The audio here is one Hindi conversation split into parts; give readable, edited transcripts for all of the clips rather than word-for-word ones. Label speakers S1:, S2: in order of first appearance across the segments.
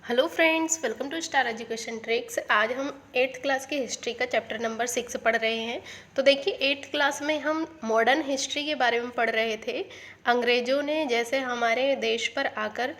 S1: Hello friends, welcome to star education tricks. आज हम 8th क्लास की हिस्ट्री का चैप्टर नंबर 6 पढ़ रहे हैं। तो देखिए 8th क्लास में हम मॉडर्न हिस्ट्री के बारे में पढ़ रहे थे। अंग्रेज़ों ने जैसे हमारे देश पर आकर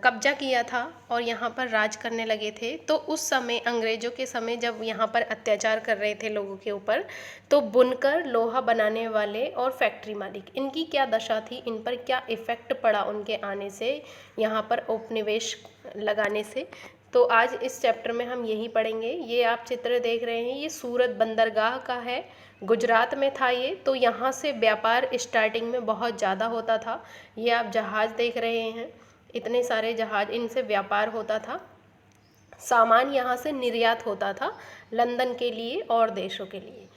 S1: कब्जा किया था और यहाँ पर राज करने लगे थे, तो उस समय अंग्रेज़ों के समय जब यहाँ पर अत्याचार कर रहे थे लोगों के ऊपर, तो बुनकर, लोहा बनाने वाले और फैक्ट्री मालिक, इनकी क्या दशा थी, इन पर क्या इफ़ेक्ट पड़ा उनके आने से, यहाँ पर उपनिवेश लगाने से। तो आज इस चैप्टर में हम यही पढ़ेंगे। ये आप चित्र देख रहे हैं, ये सूरत बंदरगाह का है, गुजरात में था ये। तो यहाँ से व्यापार स्टार्टिंग में बहुत ज़्यादा होता था। ये आप जहाज़ देख रहे हैं, इतने सारे जहाज़, इनसे व्यापार होता था। सामान यहाँ से निर्यात होता था लंदन के लिए और देशों के लिए।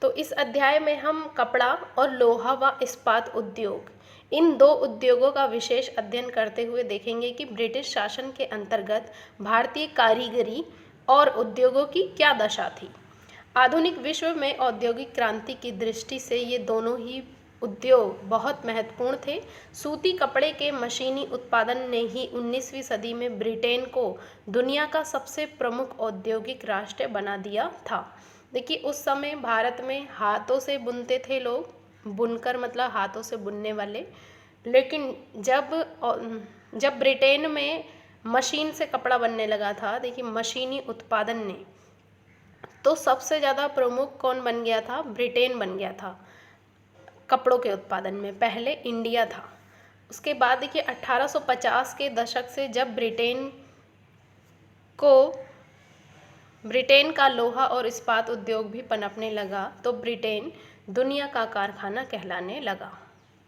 S1: तो इस अध्याय में हम कपड़ा और लोहा व इस्पात उद्योग, इन दो उद्योगों का विशेष अध्ययन करते हुए देखेंगे कि ब्रिटिश शासन के अंतर्गत भारतीय कारीगरी और उद्योगों की क्या दशा थी। आधुनिक विश्व में औद्योगिक क्रांति की दृष्टि से ये दोनों ही उद्योग बहुत महत्वपूर्ण थे। सूती कपड़े के मशीनी उत्पादन ने ही 19वीं सदी में ब्रिटेन को दुनिया का सबसे प्रमुख औद्योगिक राष्ट्र बना दिया था। देखिए उस समय भारत में हाथों से बुनते थे लोग, बुनकर मतलब हाथों से बुनने वाले। लेकिन जब ब्रिटेन में मशीन से कपड़ा बनने लगा था, देखिए मशीनी उत्पादन ने, तो सबसे ज़्यादा प्रमुख कौन बन गया था? ब्रिटेन बन गया था कपड़ों के उत्पादन में। पहले इंडिया था। उसके बाद देखिए 1850 के दशक से जब ब्रिटेन का लोहा और इस्पात उद्योग भी पनपने लगा, तो ब्रिटेन दुनिया का कारखाना कहलाने लगा।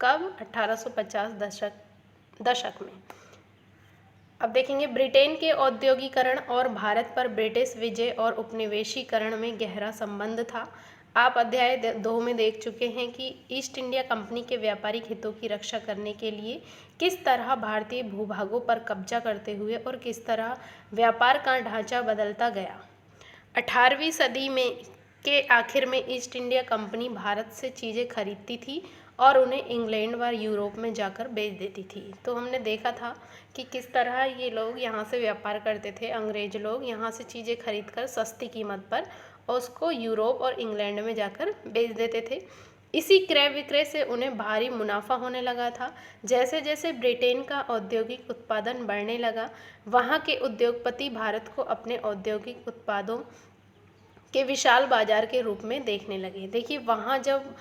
S1: कब? 1850 दशक में। अब देखेंगे ब्रिटेन के औद्योगिकरण और भारत पर ब्रिटिश विजय और उपनिवेशीकरण में गहरा संबंध था। आप अध्याय 2 में देख चुके हैं कि ईस्ट इंडिया कंपनी के व्यापारिक हितों की रक्षा करने के लिए किस तरह भारतीय भूभागों पर कब्जा करते हुए और किस तरह व्यापार का ढांचा बदलता गया। 18वीं सदी में के आखिर में ईस्ट इंडिया कंपनी भारत से चीज़ें खरीदती थी और उन्हें इंग्लैंड व यूरोप में जाकर बेच देती थी। तो हमने देखा था कि किस तरह ये लोग यहाँ से व्यापार करते थे, अंग्रेज लोग यहाँ से चीज़ें खरीद कर सस्ती कीमत पर और उसको यूरोप और इंग्लैंड में जाकर बेच देते थे। इसी क्रय विक्रय से उन्हें भारी मुनाफा होने लगा था। जैसे जैसे ब्रिटेन का औद्योगिक उत्पादन बढ़ने लगा, वहाँ के उद्योगपति भारत को अपने औद्योगिक उत्पादों के विशाल बाजार के रूप में देखने लगे। देखिए वहाँ जब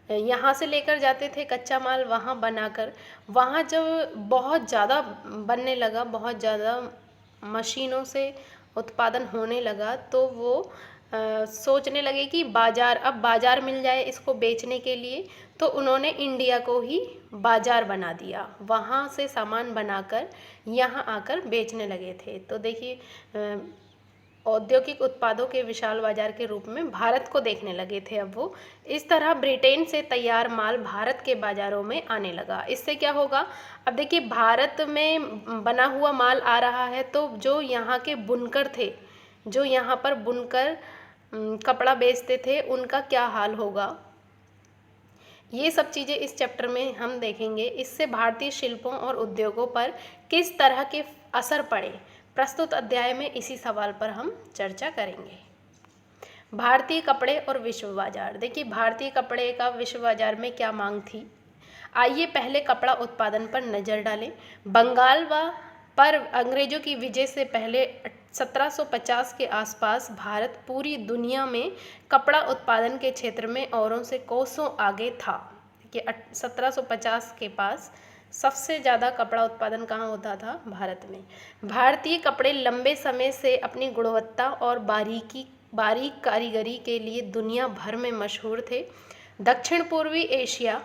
S1: यहाँ से लेकर जाते थे कच्चा माल, वहाँ बनाकर, वहाँ जब बहुत ज़्यादा बनने लगा, बहुत ज़्यादा मशीनों से उत्पादन होने लगा, तो वो सोचने लगे कि अब बाज़ार मिल जाए इसको बेचने के लिए। तो उन्होंने इंडिया को ही बाज़ार बना दिया, वहाँ से सामान बनाकर यहाँ आकर बेचने लगे थे। तो देखिए औद्योगिक उत्पादों के विशाल बाजार के रूप में भारत को देखने लगे थे। अब वो इस तरह ब्रिटेन से तैयार माल भारत के बाज़ारों में आने लगा। इससे क्या होगा? अब देखिए भारत में बना हुआ माल आ रहा है, तो जो यहाँ के बुनकर थे, जो यहाँ पर बुनकर कपड़ा बेचते थे, उनका क्या हाल होगा, ये सब चीज़ें इस चैप्टर में हम देखेंगे। इससे भारतीय शिल्पों और उद्योगों पर किस तरह के असर पड़े, प्रस्तुत अध्याय में इसी सवाल पर हम चर्चा करेंगे। भारतीय कपड़े और विश्व बाजार। देखिए भारतीय कपड़े का विश्व बाजार में क्या मांग थी। आइए पहले कपड़ा उत्पादन पर नज़र डालें। बंगाल पर अंग्रेजों की विजय से पहले 1750 के आसपास भारत पूरी दुनिया में कपड़ा उत्पादन के क्षेत्र में औरों से कोसों आगे था। कि 1750 के पास सबसे ज़्यादा कपड़ा उत्पादन कहाँ होता था? भारत में। भारतीय कपड़े लंबे समय से अपनी गुणवत्ता और बारीक कारीगरी के लिए दुनिया भर में मशहूर थे। दक्षिण पूर्वी एशिया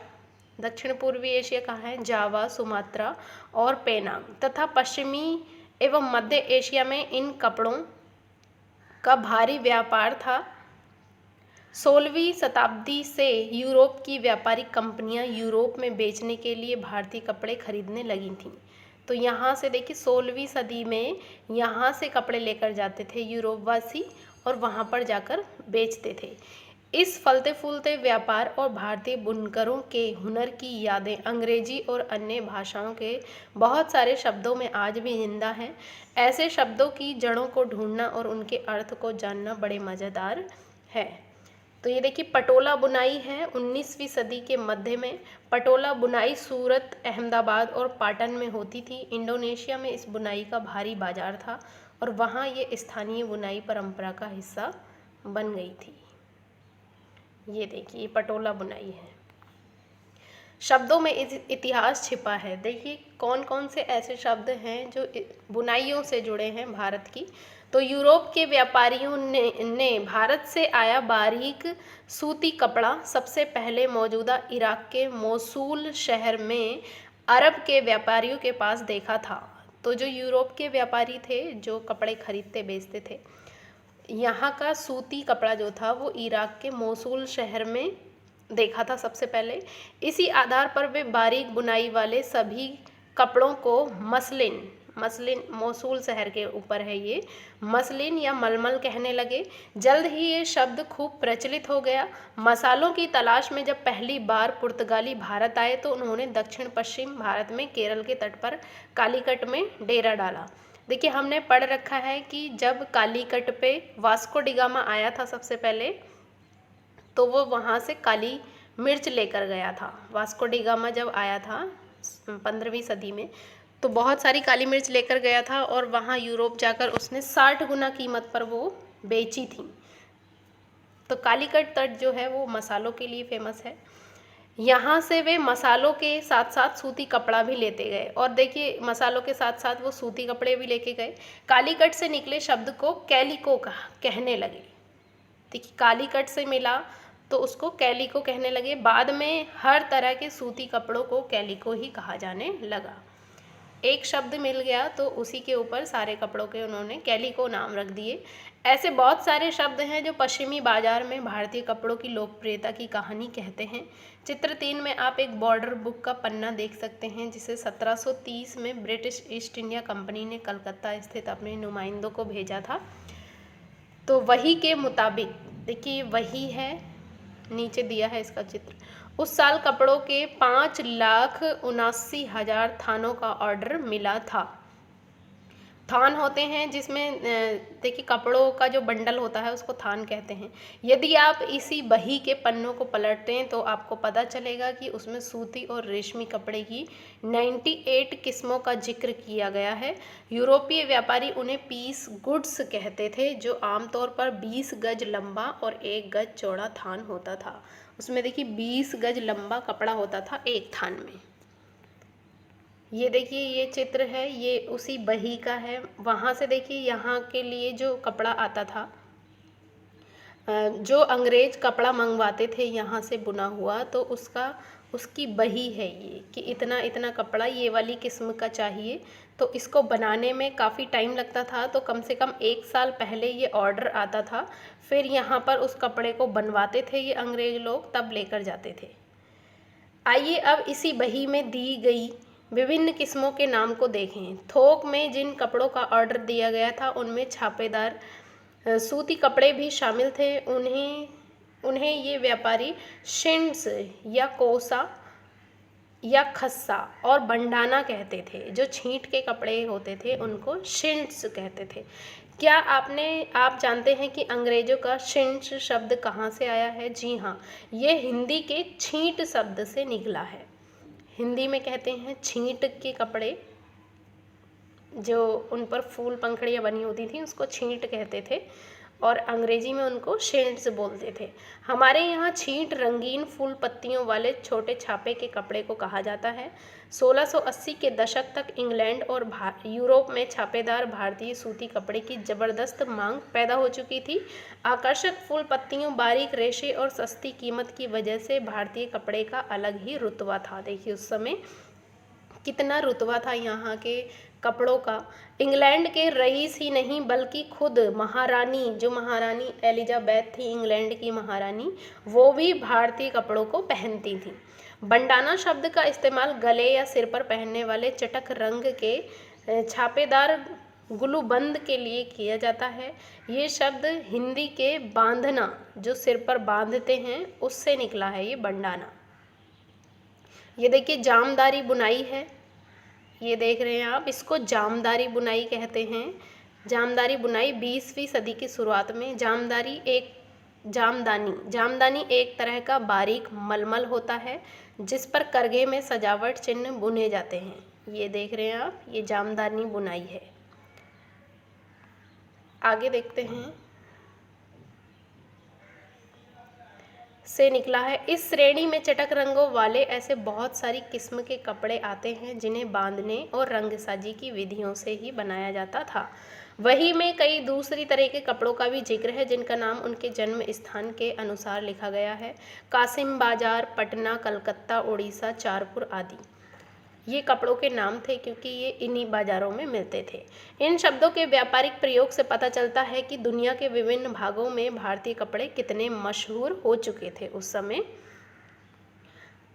S1: कहाँ है? जावा, सुमात्रा और पेनांग तथा पश्चिमी एवं मध्य एशिया में इन कपड़ों का भारी व्यापार था। 16वीं शताब्दी से यूरोप की व्यापारिक कंपनियां यूरोप में बेचने के लिए भारतीय कपड़े खरीदने लगी थीं। तो यहाँ से देखिए 16वीं सदी में यहाँ से कपड़े लेकर जाते थे यूरोपवासी और वहाँ पर जाकर बेचते थे। इस फलते फूलते व्यापार और भारतीय बुनकरों के हुनर की यादें अंग्रेजी और अन्य भाषाओं के बहुत सारे शब्दों में आज भी जिंदा हैं। ऐसे शब्दों की जड़ों को ढूंढना और उनके अर्थ को जानना बड़े मज़ेदार है। तो ये देखिए, पटोला बुनाई है 19वीं सदी के मध्य में। पटोला बुनाई सूरत, अहमदाबाद और पाटन में होती थी। इंडोनेशिया में इस बुनाई का भारी बाजार था और वहाँ ये स्थानीय बुनाई परंपरा का हिस्सा बन गई थी। ये देखिए, पटोला बुनाई है। शब्दों में इतिहास छिपा है। देखिए कौन कौन से ऐसे शब्द हैं जो बुनाइयों से जुड़े हैं भारत की। तो यूरोप के व्यापारियों ने भारत से आया बारीक सूती कपड़ा सबसे पहले मौजूदा इराक के मोसूल शहर में अरब के व्यापारियों के पास देखा था। तो जो यूरोप के व्यापारी थे जो कपड़े खरीदते बेचते थे, यहाँ का सूती कपड़ा जो था वो इराक के मोसूल शहर में देखा था सबसे पहले। इसी आधार पर वे बारीक बुनाई वाले सभी कपड़ों को मसलिन मोसूल शहर के ऊपर है ये, मसलिन या मलमल कहने लगे। जल्द ही ये शब्द खूब प्रचलित हो गया। मसालों की तलाश में जब पहली बार पुर्तगाली भारत आए तो उन्होंने दक्षिण पश्चिम भारत में केरल के तट पर कालीकट में डेरा डाला। देखिए हमने पढ़ रखा है कि जब कालीकट पे वास्को डिगामा आया था सबसे पहले, तो वो वहाँ से काली मिर्च लेकर गया था। वास्को डिगामा जब आया था 15वीं सदी में, तो बहुत सारी काली मिर्च लेकर गया था और वहाँ यूरोप जाकर उसने 60 गुना कीमत पर वो बेची थी। तो कालीकट तट जो है वो मसालों के लिए फेमस है। यहाँ से वे मसालों के साथ साथ सूती कपड़ा भी लेते गए, और देखिए मसालों के साथ साथ वो सूती कपड़े भी लेके गए। कालीकट से निकले शब्द को कैलिको कहने लगे। देखिए कालीकट से मिला तो उसको कैलिको कहने लगे। बाद में हर तरह के सूती कपड़ों को कैलिको ही कहा जाने लगा। एक शब्द मिल गया तो उसी के ऊपर सारे कपड़ों के उन्होंने कैलिको नाम रख दिए। ऐसे बहुत सारे शब्द हैं जो पश्चिमी बाजार में भारतीय कपड़ों की लोकप्रियता की कहानी कहते हैं। चित्र 3 में आप एक बॉर्डर बुक का पन्ना देख सकते हैं जिसे 1730 में ब्रिटिश ईस्ट इंडिया कंपनी ने कलकत्ता स्थित अपने नुमाइंदों को भेजा था। तो वही के मुताबिक देखिए वही है, नीचे दिया है इसका चित्र। उस साल कपड़ों के 5,79,000 थानों का ऑर्डर मिला था। थान होते हैं जिसमें देखिए कपड़ों का जो बंडल होता है उसको थान कहते हैं। यदि आप इसी बही के पन्नों को पलटें तो आपको पता चलेगा कि उसमें सूती और रेशमी कपड़े की 98 किस्मों का जिक्र किया गया है। यूरोपीय व्यापारी उन्हें पीस गुड्स कहते थे, जो आमतौर पर 20 गज लंबा और 1 गज चौड़ा थान होता था। उसमें देखिए 20 गज लंबा कपड़ा होता था एक थान में। ये देखिए ये चित्र है, ये उसी बही का है। वहाँ से देखिए यहाँ के लिए जो कपड़ा आता था, जो अंग्रेज कपड़ा मंगवाते थे यहाँ से बुना हुआ, तो उसकी बही है ये कि इतना इतना कपड़ा ये वाली किस्म का चाहिए। तो इसको बनाने में काफ़ी टाइम लगता था, तो कम से कम 1 साल पहले ये ऑर्डर आता था। फिर यहाँ पर उस कपड़े को बनवाते थे ये अंग्रेज लोग, तब लेकर जाते थे। आइए अब इसी बही में दी गई विभिन्न किस्मों के नाम को देखें। थोक में जिन कपड़ों का ऑर्डर दिया गया था उनमें छापेदार सूती कपड़े भी शामिल थे। उन्हें ये व्यापारी शिंड्स या कोसा या खस्सा और बंडाना कहते थे। जो छींट के कपड़े होते थे उनको शिंड्स कहते थे। क्या आप जानते हैं कि अंग्रेजों का शिंड्स शब्द कहाँ से आया है? जी हाँ, ये हिंदी के छींट शब्द से निकला है। हिंदी में कहते हैं छींट के कपड़े, जो उन पर फूल पंखड़ियाँ बनी होती थी उसको छींट कहते थे, और अंग्रेजी में उनको शिंड्स बोलते थे। हमारे यहाँ छींट रंगीन फूल पत्तियों वाले छोटे छापे के कपड़े को कहा जाता है। 1680 के दशक तक इंग्लैंड और यूरोप में छापेदार भारतीय सूती कपड़े की ज़बरदस्त मांग पैदा हो चुकी थी। आकर्षक फूल पत्तियों, बारीक रेशे और सस्ती कीमत की वजह से भारतीय कपड़े का अलग ही रुतबा था। देखिए उस समय कितना रुतबा था यहाँ के कपड़ों का। इंग्लैंड के रईस ही नहीं बल्कि खुद महारानी, जो महारानी एलिजाबेथ थी इंग्लैंड की महारानी, वो भी भारतीय कपड़ों को पहनती थी। बंडाना शब्द का इस्तेमाल गले या सिर पर पहनने वाले चटक रंग के छापेदार ग्लूबंद के लिए किया जाता है। ये शब्द हिंदी के बांधना, जो सिर पर बांधते हैं, उससे निकला है ये बंडाना। ये देखिए जामदारी बुनाई है, ये देख रहे हैं आप, इसको जामदारी बुनाई कहते हैं। जामदारी बुनाई 20वीं सदी की शुरुआत में जामदानी एक तरह का बारीक मलमल होता है जिस पर करघे में सजावट चिन्ह बुने जाते हैं। ये देख रहे हैं आप, ये जामदानी बुनाई है। आगे देखते हैं, से निकला है। इस श्रेणी में चटक रंगों वाले ऐसे बहुत सारी किस्म के कपड़े आते हैं जिन्हें बांधने और रंगसाजी की विधियों से ही बनाया जाता था। वही में कई दूसरी तरह के कपड़ों का भी जिक्र है जिनका नाम उनके जन्म स्थान के अनुसार लिखा गया है। कासिम बाजार, पटना, कलकत्ता, उड़ीसा, चारपुर आदि ये कपड़ों के नाम थे क्योंकि ये इन्हीं बाजारों में मिलते थे। इन शब्दों के व्यापारिक प्रयोग से पता चलता है कि दुनिया के विभिन्न भागों में भारतीय कपड़े कितने मशहूर हो चुके थे उस समय।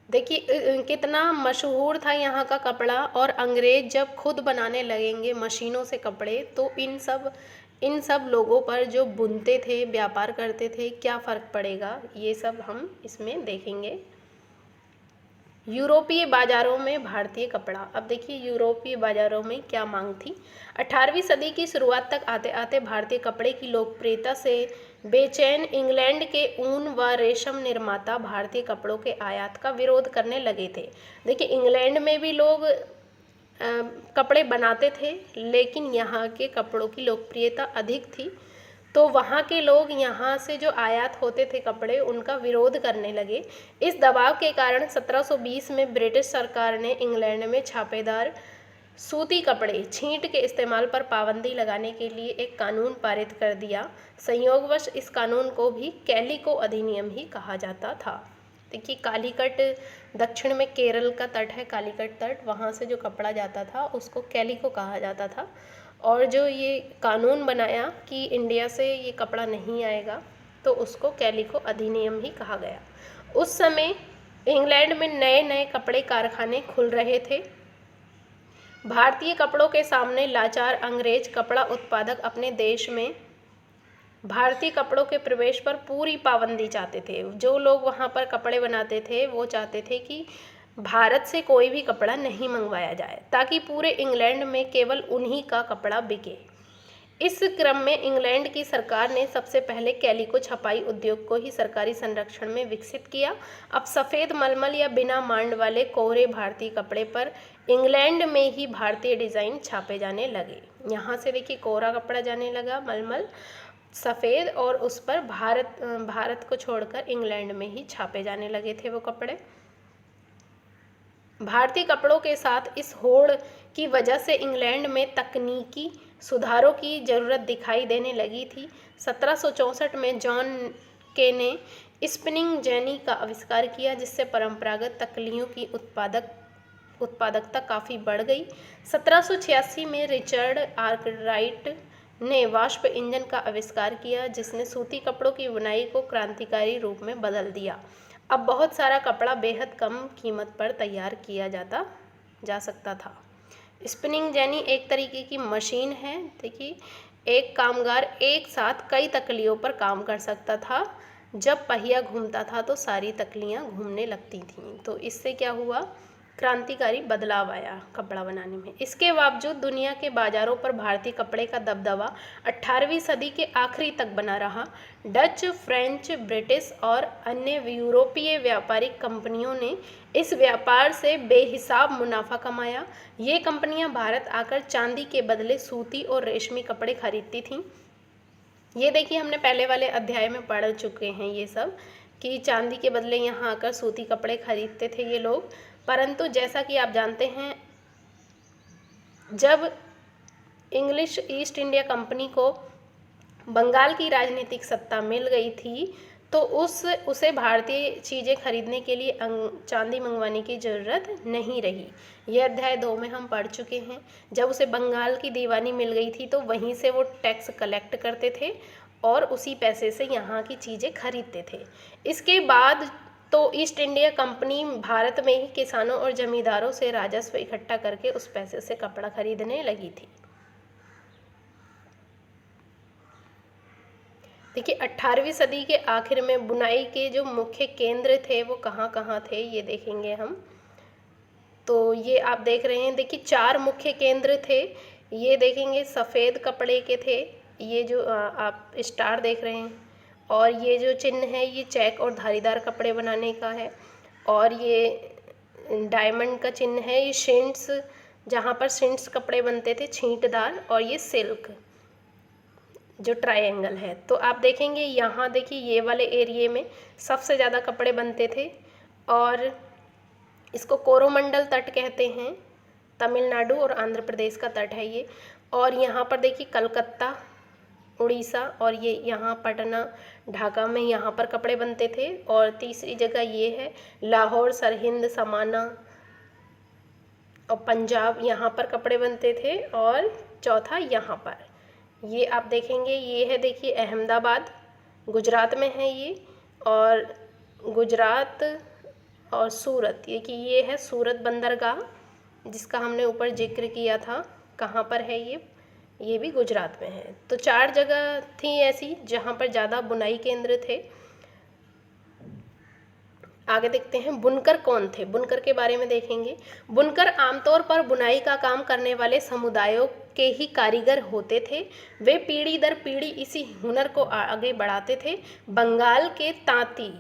S1: देखिए कितना मशहूर था यहाँ का कपड़ा, और अंग्रेज जब खुद बनाने लगेंगे मशीनों से कपड़े तो इन सब लोगों पर जो बुनते थे, व्यापार करते थे, क्या फ़र्क पड़ेगा, ये सब हम इसमें देखेंगे। यूरोपीय बाज़ारों में भारतीय कपड़ा। अब देखिए यूरोपीय बाज़ारों में क्या मांग थी। 18वीं सदी की शुरुआत तक आते आते भारतीय कपड़े की लोकप्रियता से बेचैन इंग्लैंड के ऊन व रेशम निर्माता भारतीय कपड़ों के आयात का विरोध करने लगे थे। देखिए इंग्लैंड में भी लोग कपड़े बनाते थे, लेकिन यहाँ के कपड़ों की लोकप्रियता अधिक थी, तो वहाँ के लोग यहाँ से जो आयात होते थे कपड़े उनका विरोध करने लगे। इस दबाव के कारण 1720 में ब्रिटिश सरकार ने इंग्लैंड में छापेदार सूती कपड़े छींट के इस्तेमाल पर पाबंदी लगाने के लिए एक कानून पारित कर दिया। संयोगवश इस कानून को भी कैलिको अधिनियम ही कहा जाता था। देखिए कालीकट, दक्षिण में केरल का तट है कालीकट तट, वहाँ से जो कपड़ा जाता था उसको कैलिको कहा जाता था। और जो ये कानून बनाया कि इंडिया से ये कपड़ा नहीं आएगा, तो उसको कैलिको अधिनियम ही कहा गया। उस समय इंग्लैंड में नए नए कपड़े कारखाने खुल रहे थे। भारतीय कपड़ों के सामने लाचार अंग्रेज कपड़ा उत्पादक अपने देश में भारतीय कपड़ों के प्रवेश पर पूरी पाबंदी चाहते थे। जो लोग वहाँ पर कपड़े बनाते थे वो चाहते थे कि भारत से कोई भी कपड़ा नहीं मंगवाया जाए ताकि पूरे इंग्लैंड में केवल उन्हीं का कपड़ा बिके। इस क्रम में इंग्लैंड की सरकार ने सबसे पहले कैलिको छपाई उद्योग को ही सरकारी संरक्षण में विकसित किया। अब सफ़ेद मलमल या बिना मांड वाले कोहरे भारतीय कपड़े पर इंग्लैंड में ही भारतीय डिज़ाइन छापे जाने लगे। यहाँ से देखिए कोहरा कपड़ा जाने लगा, मलमल सफ़ेद, और उस पर भारत को छोड़कर इंग्लैंड में ही छापे जाने लगे थे वो कपड़े। भारतीय कपड़ों के साथ इस होड़ की वजह से इंग्लैंड में तकनीकी सुधारों की ज़रूरत दिखाई देने लगी थी। 1764 में जॉन के ने स्पिनिंग जेनी का आविष्कार किया जिससे परंपरागत तकलियों की उत्पादकता काफ़ी बढ़ गई। 1786 में रिचर्ड आर्कराइट ने वाष्प इंजन का आविष्कार किया जिसने सूती कपड़ों की बुनाई को क्रांतिकारी रूप में बदल दिया। अब बहुत सारा कपड़ा बेहद कम कीमत पर तैयार किया जा सकता था। स्पिनिंग जेनी एक तरीके की मशीन है। देखिए एक कामगार एक साथ कई तकलियों पर काम कर सकता था। जब पहिया घूमता था तो सारी तकलियाँ घूमने लगती थीं। तो इससे क्या हुआ, क्रांतिकारी बदलाव आया कपड़ा बनाने में। इसके बावजूद दुनिया के बाज़ारों पर भारतीय कपड़े का दबदबा 18वीं सदी के आखिरी तक बना रहा। डच, फ्रेंच, ब्रिटिश और अन्य यूरोपीय व्यापारिक कंपनियों ने इस व्यापार से बेहिसाब मुनाफा कमाया। ये कंपनियां भारत आकर चांदी के बदले सूती और रेशमी कपड़े खरीदती थीं। ये देखिए हमने पहले वाले अध्याय में पढ़ चुके हैं ये सब कि चांदी के बदले यहाँ आकर सूती कपड़े खरीदते थे ये लोग। परंतु जैसा कि आप जानते हैं, जब इंग्लिश ईस्ट इंडिया कंपनी को बंगाल की राजनीतिक सत्ता मिल गई थी तो उसे भारतीय चीज़ें खरीदने के लिए चांदी मंगवाने की ज़रूरत नहीं रही। यह अध्याय 2 में हम पढ़ चुके हैं। जब उसे बंगाल की दीवानी मिल गई थी तो वहीं से वो टैक्स कलेक्ट करते थे और उसी पैसे से यहाँ की चीज़ें खरीदते थे। इसके बाद तो ईस्ट इंडिया कंपनी भारत में ही किसानों और जमींदारों से राजस्व इकट्ठा करके उस पैसे से कपड़ा खरीदने लगी थी। देखिए 18वीं सदी के आखिर में बुनाई के जो मुख्य केंद्र थे वो कहाँ कहाँ थे ये देखेंगे हम। तो ये आप देख रहे हैं, देखिए 4 मुख्य केंद्र थे। ये देखेंगे सफ़ेद कपड़े के थे, ये जो आप स्टार देख रहे हैं, और ये जो चिन्ह है ये चेक और धारीदार कपड़े बनाने का है, और ये डायमंड का चिन्ह है, ये शिंट्स, जहाँ पर शिंट्स कपड़े बनते थे छींटदार, और ये सिल्क जो ट्रायंगल है। तो आप देखेंगे यहाँ, देखिए ये वाले एरिए में सबसे ज़्यादा कपड़े बनते थे, और इसको कोरोमंडल तट कहते हैं, तमिलनाडु और आंध्र प्रदेश का तट है ये। और यहाँ पर देखिए कलकत्ता, उड़ीसा, और ये यहाँ पटना, ढाका में यहाँ पर कपड़े बनते थे। और तीसरी जगह ये है लाहौर, सरहिंद, समाना और पंजाब, यहाँ पर कपड़े बनते थे। और चौथा यहाँ पर ये आप देखेंगे, ये है देखिए अहमदाबाद, गुजरात में है ये। और गुजरात और सूरत, ये है सूरत बंदरगाह, जिसका हमने ऊपर जिक्र किया था, कहाँ पर है ये भी गुजरात में है। तो 4 जगह थी ऐसी जहाँ पर ज़्यादा बुनाई केंद्र थे। आगे देखते हैं बुनकर कौन थे, बुनकर के बारे में देखेंगे। बुनकर आमतौर पर बुनाई का काम करने वाले समुदायों के ही कारीगर होते थे। वे पीढ़ी दर पीढ़ी इसी हुनर को आगे बढ़ाते थे। बंगाल के तांती,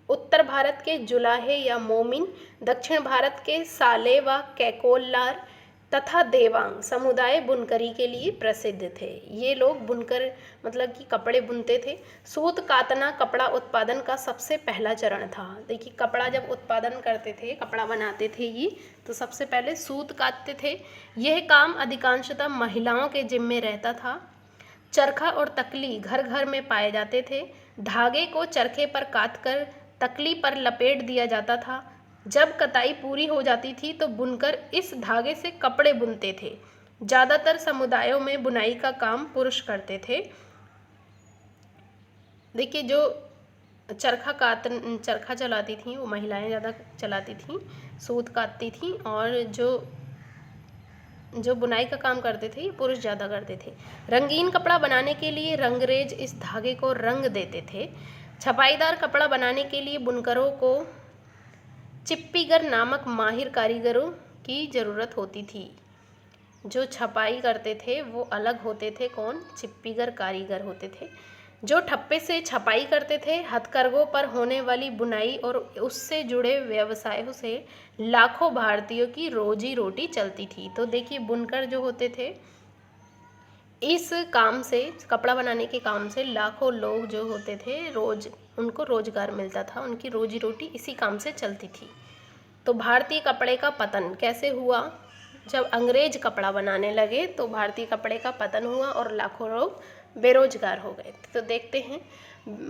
S1: उत्तर भारत के जुलाहे या मोमिन, दक्षिण भारत के साले व कैकोलार तथा देवांग समुदाय बुनकरी के लिए प्रसिद्ध थे। ये लोग बुनकर मतलब कि कपड़े बुनते थे। सूत कातना कपड़ा उत्पादन का सबसे पहला चरण था। देखिए कपड़ा जब उत्पादन करते थे, कपड़ा बनाते थे ये, तो सबसे पहले सूत काटते थे। यह काम अधिकांशतः महिलाओं के जिम्मे रहता था। चरखा और तकली घर घर में पाए जाते थे। धागे को चरखे पर काटकर तकली पर लपेट दिया जाता था। जब कताई पूरी हो जाती थी तो बुनकर इस धागे से कपड़े बुनते थे। ज़्यादातर समुदायों में बुनाई का काम पुरुष करते थे। देखिए जो चरखा चलाती थी वो महिलाएं ज़्यादा चलाती थीं, सूत काटती थीं, और जो बुनाई का काम करते थे ये पुरुष ज़्यादा करते थे। रंगीन कपड़ा बनाने के लिए रंगरेज इस धागे को रंग देते थे। छपाईदार कपड़ा बनाने के लिए बुनकरों को चिप्पीगर नामक माहिर कारीगरों की ज़रूरत होती थी। जो छपाई करते थे वो अलग होते थे, कौन? चिप्पीगर कारीगर होते थे। जो ठप्पे से छपाई करते थे। हथकरघों पर होने वाली बुनाई और उससे जुड़े व्यवसायों से लाखों भारतीयों की रोजी रोटी चलती थी। तो देखिए बुनकर जो होते थे, इस काम से, कपड़ा बनाने के काम से लाखों लोग जो होते थे, उनको रोजगार मिलता था, उनकी रोजी रोटी इसी काम से चलती थी। तो भारतीय कपड़े का पतन कैसे हुआ? जब अंग्रेज कपड़ा बनाने लगे तो भारतीय कपड़े का पतन हुआ और लाखों लोग बेरोजगार हो गए। तो देखते हैं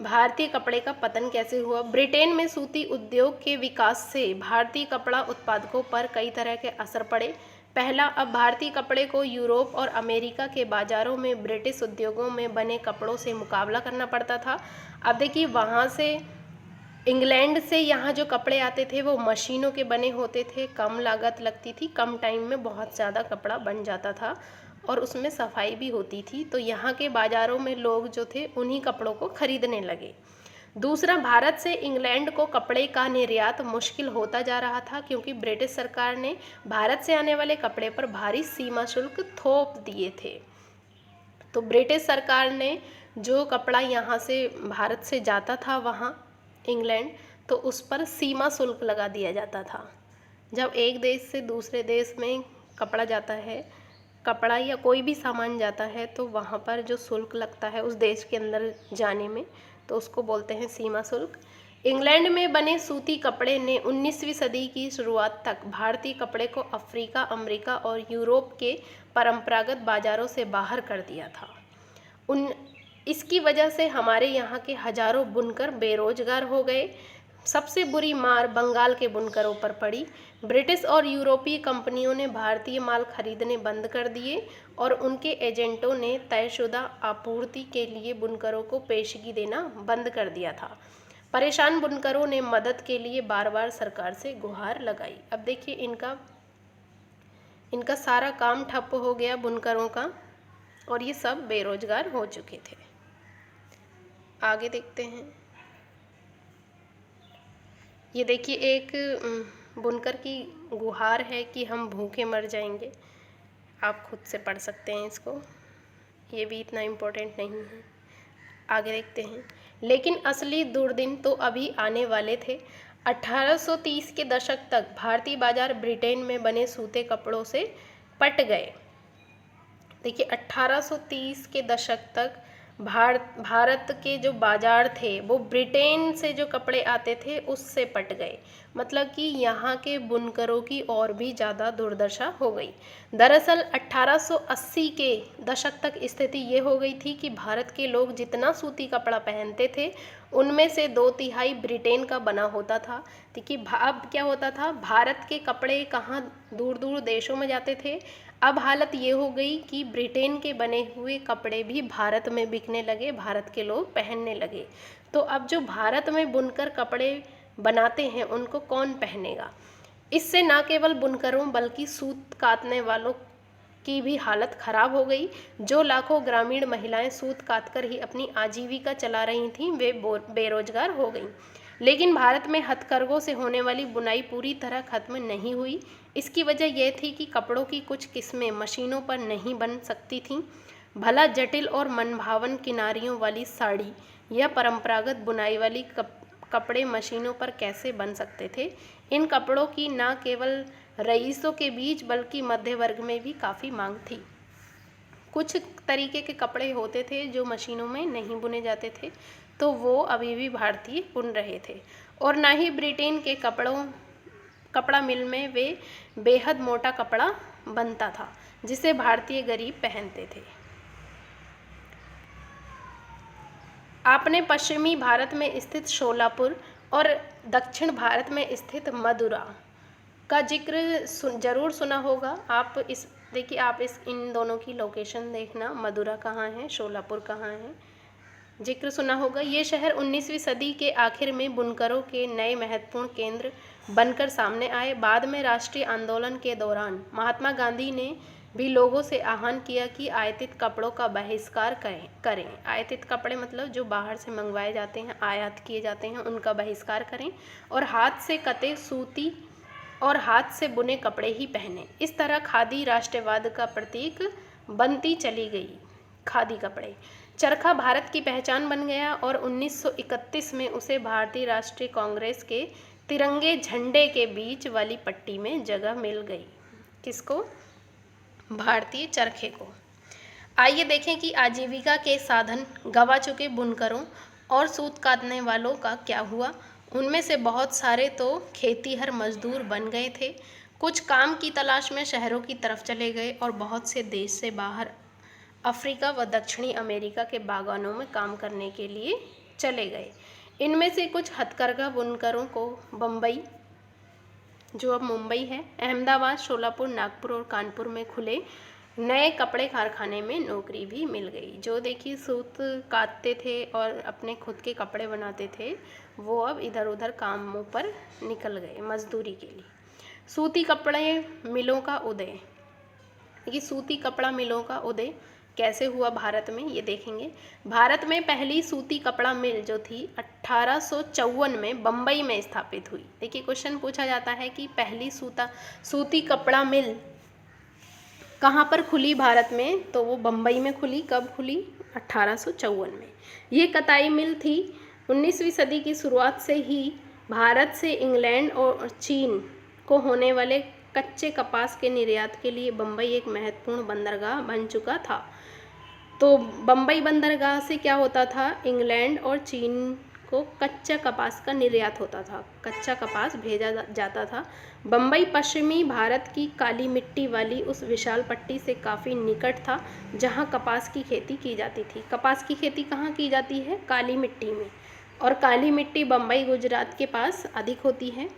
S1: भारतीय कपड़े का पतन कैसे हुआ। ब्रिटेन में सूती उद्योग के विकास से भारतीय कपड़ा उत्पादकों पर कई तरह के असर पड़े। पहला, अब भारतीय कपड़े को यूरोप और अमेरिका के बाज़ारों में ब्रिटिश उद्योगों में बने कपड़ों से मुकाबला करना पड़ता था। अब देखिए वहाँ से, इंग्लैंड से यहाँ जो कपड़े आते थे वो मशीनों के बने होते थे, कम लागत लगती थी, कम टाइम में बहुत ज़्यादा कपड़ा बन जाता था और उसमें सफाई भी होती थी। तो यहाँ के बाज़ारों में लोग जो थे उन्हीं कपड़ों को खरीदने लगे। दूसरा, भारत से इंग्लैंड को कपड़े का निर्यात मुश्किल होता जा रहा था क्योंकि ब्रिटिश सरकार ने भारत से आने वाले कपड़े पर भारी सीमा शुल्क थोप दिए थे। तो ब्रिटिश सरकार ने जो कपड़ा यहाँ से भारत से जाता था वहाँ इंग्लैंड, तो उस पर सीमा शुल्क लगा दिया जाता था। जब एक देश से दूसरे देश में कपड़ा जाता है, कपड़ा या कोई भी सामान जाता है, तो वहाँ पर जो शुल्क लगता है उस देश के अंदर जाने में, तो उसको बोलते हैं सीमा शुल्क। इंग्लैंड में बने सूती कपड़े ने 19वीं सदी की शुरुआत तक भारतीय कपड़े को अफ्रीका, अमेरिका और यूरोप के परंपरागत बाज़ारों से बाहर कर दिया था। इसकी वजह से हमारे यहाँ के हजारों बुनकर बेरोजगार हो गए। सबसे बुरी मार बंगाल के बुनकरों पर पड़ी। ब्रिटिश और यूरोपीय कंपनियों ने भारतीय माल खरीदने बंद कर दिए और उनके एजेंटों ने तयशुदा आपूर्ति के लिए बुनकरों को पेशगी देना बंद कर दिया था। परेशान बुनकरों ने मदद के लिए बार बार सरकार से गुहार लगाई। अब देखिए इनका सारा काम ठप्प हो गया बुनकरों का, और ये सब बेरोजगार हो चुके थे। आगे देखते हैं। ये देखिए एक बुनकर की गुहार है कि हम भूखे मर जाएंगे। आप खुद से पढ़ सकते हैं इसको, ये भी इतना इम्पोर्टेंट नहीं है। आगे देखते हैं। लेकिन असली दुर्दिन तो अभी आने वाले थे। 1830 के दशक तक भारतीय बाजार ब्रिटेन में बने सूते कपड़ों से पट गए। देखिए 1830 के दशक तक भारत के जो बाजार थे वो ब्रिटेन से जो कपड़े आते थे उससे पट गए। मतलब कि यहाँ के बुनकरों की और भी ज़्यादा दुर्दशा हो गई। दरअसल 1880 के दशक तक स्थिति ये हो गई थी कि भारत के लोग जितना सूती कपड़ा पहनते थे उनमें से 2/3 ब्रिटेन का बना होता था। देखिए अब क्या होता था, भारत के कपड़े कहाँ दूर दूर देशों में जाते थे। अब हालत ये हो गई कि ब्रिटेन के बने हुए कपड़े भी भारत में बिकने लगे, भारत के लोग पहनने लगे। तो अब जो भारत में बुनकर कपड़े बनाते हैं उनको कौन पहनेगा। इससे न केवल बुनकरों बल्कि सूत कातने वालों की भी हालत खराब हो गई। जो लाखों ग्रामीण महिलाएं सूत कातकर ही अपनी आजीविका चला रही थीं वे बेरोजगार हो गईं। लेकिन भारत में हथकरघों से होने वाली बुनाई पूरी तरह खत्म नहीं हुई। इसकी वजह यह थी कि कपड़ों की कुछ किस्में मशीनों पर नहीं बन सकती थीं। भला जटिल और मनभावन किनारियों वाली साड़ी या परंपरागत बुनाई वाली कपड़े मशीनों पर कैसे बन सकते थे। इन कपड़ों की न केवल रईसों के बीच बल्कि मध्य वर्ग में भी काफ़ी मांग थी। कुछ तरीके के कपड़े होते थे जो मशीनों में नहीं बुने जाते थे, तो वो अभी भी भारतीय बुन रहे थे। और ना ही ब्रिटेन के कपड़ा मिल में वे बेहद मोटा कपड़ा बनता था जिसे भारतीय गरीब पहनते थे। आपने पश्चिमी भारत में स्थित शोलापुर और दक्षिण भारत में स्थित मदुरा का जिक्र जरूर सुना होगा। आप इन दोनों की लोकेशन देखना, मदुरा कहाँ है, शोलापुर कहाँ है, जिक्र सुना होगा। ये शहर 19वीं सदी के आखिर में बुनकरों के नए महत्वपूर्ण केंद्र बनकर सामने आए। बाद में राष्ट्रीय आंदोलन के दौरान महात्मा गांधी ने भी लोगों से आह्वान किया कि आयातित कपड़ों का बहिष्कार करें। आयातित कपड़े मतलब जो बाहर से मंगवाए जाते हैं, आयात किए जाते हैं, उनका बहिष्कार करें और हाथ से कते सूती और हाथ से बुने कपड़े ही पहने। इस तरह खादी राष्ट्रवाद का प्रतीक बनती चली गई। खादी कपड़े चरखा भारत की पहचान बन गया और 1931 में उसे भारतीय राष्ट्रीय कांग्रेस के तिरंगे झंडे के बीच वाली पट्टी में जगह मिल गई। किसको? भारतीय चरखे को। आइए देखें कि आजीविका के साधन गंवा चुके बुनकरों और सूत काटने वालों का क्या हुआ। उनमें से बहुत सारे तो खेतीहर मजदूर बन गए थे, कुछ काम की तलाश में शहरों की तरफ चले गए और बहुत से देश से बाहर अफ्रीका व दक्षिणी अमेरिका के बागानों में काम करने के लिए चले गए। इनमें से कुछ हथकरघा बुनकरों को बम्बई, जो अब मुंबई है, अहमदाबाद, शोलापुर, नागपुर और कानपुर में खुले नए कपड़े कारखाने में नौकरी भी मिल गई। जो देखिए सूत काटते थे और अपने खुद के कपड़े बनाते थे, वो अब इधर उधर कामों पर निकल गए मजदूरी के लिए। सूती कपड़े मिलों का उदय। ये सूती कपड़ा मिलों का उदय कैसे हुआ भारत में, ये देखेंगे। भारत में पहली सूती कपड़ा मिल जो थी 1854 में बम्बई में स्थापित हुई। देखिए क्वेश्चन पूछा जाता है कि पहली सूती कपड़ा मिल कहाँ पर खुली भारत में, तो वो बम्बई में खुली। कब खुली? 1854 में। ये कताई मिल थी। 19वीं सदी की शुरुआत से ही भारत से इंग्लैंड और चीन को होने वाले कच्चे कपास के निर्यात के लिए बम्बई एक महत्वपूर्ण बंदरगाह बन चुका था। तो बम्बई बंदरगाह से क्या होता था, इंग्लैंड और चीन को कच्चा कपास का निर्यात होता था, कच्चा कपास भेजा जाता था। बम्बई पश्चिमी भारत की काली मिट्टी वाली उस विशाल पट्टी से काफ़ी निकट था जहां कपास की खेती की जाती थी। कपास की खेती कहाँ की जाती है? काली मिट्टी में, और काली मिट्टी बम्बई गुजरात के पास अधिक होती है।